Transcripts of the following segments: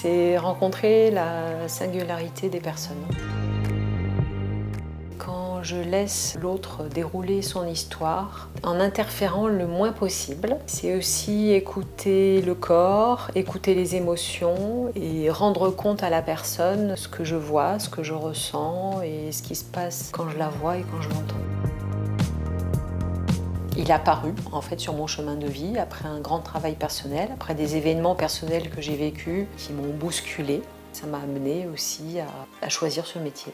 C'est rencontrer la singularité des personnes. Quand je laisse l'autre dérouler son histoire, en interférant le moins possible, c'est aussi écouter le corps, écouter les émotions et rendre compte à la personne ce que je vois, ce que je ressens et ce qui se passe quand je la vois et quand je l'entends. Il est apparu en fait sur mon chemin de vie après un grand travail personnel, après des événements personnels que j'ai vécus qui m'ont bousculée. Ça m'a amené aussi à choisir ce métier.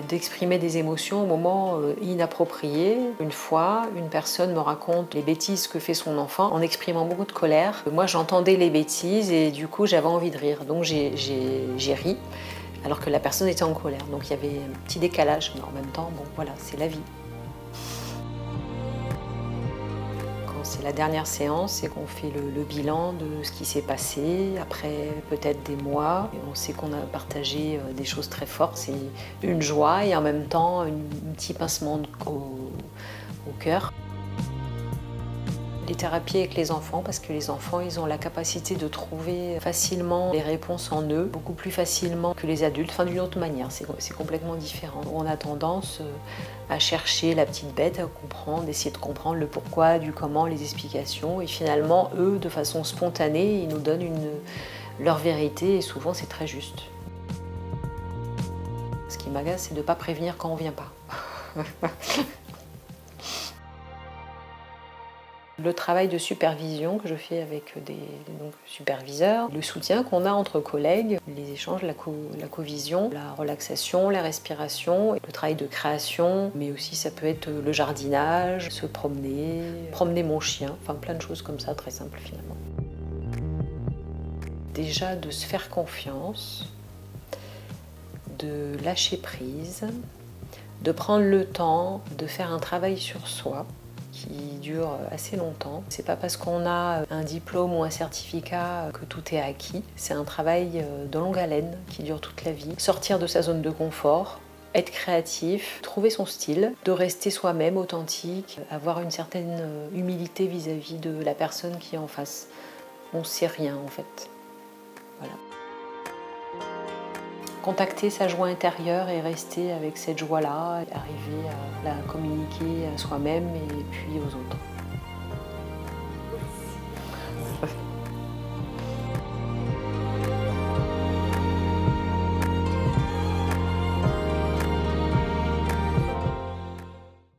D'exprimer des émotions au moment inapproprié. Une fois, une personne me raconte les bêtises que fait son enfant en exprimant beaucoup de colère. Moi, j'entendais les bêtises et du coup, j'avais envie de rire. Donc, j'ai ri alors que la personne était en colère. Donc, il y avait un petit décalage, mais en même temps, bon, voilà, c'est la vie. C'est la dernière séance, c'est qu'on fait le bilan de ce qui s'est passé, après peut-être des mois. Et on sait qu'on a partagé des choses très fortes, c'est une joie et en même temps un petit pincement au cœur. Les thérapies avec les enfants, parce que les enfants, ils ont la capacité de trouver facilement les réponses en eux, beaucoup plus facilement que les adultes, enfin d'une autre manière, c'est complètement différent. On a tendance à chercher la petite bête, à comprendre, essayer de comprendre le pourquoi, du comment, les explications, et finalement, eux, de façon spontanée, ils nous donnent leur vérité, et souvent c'est très juste. Ce qui m'agace, c'est de ne pas prévenir quand on ne vient pas. Le travail de supervision que je fais avec des superviseurs, le soutien qu'on a entre collègues, les échanges, la covision, la relaxation, la respiration, le travail de création, mais aussi ça peut être le jardinage, se promener mon chien, enfin plein de choses comme ça, très simples finalement. Déjà de se faire confiance, de lâcher prise, de prendre le temps de faire un travail sur soi, qui dure assez longtemps. C'est pas parce qu'on a un diplôme ou un certificat que tout est acquis. C'est un travail de longue haleine qui dure toute la vie. Sortir de sa zone de confort, être créatif, trouver son style, de rester soi-même authentique, avoir une certaine humilité vis-à-vis de la personne qui est en face. On sait rien en fait. Voilà. Contacter sa joie intérieure et rester avec cette joie-là, arriver à la communiquer à soi-même et puis aux autres.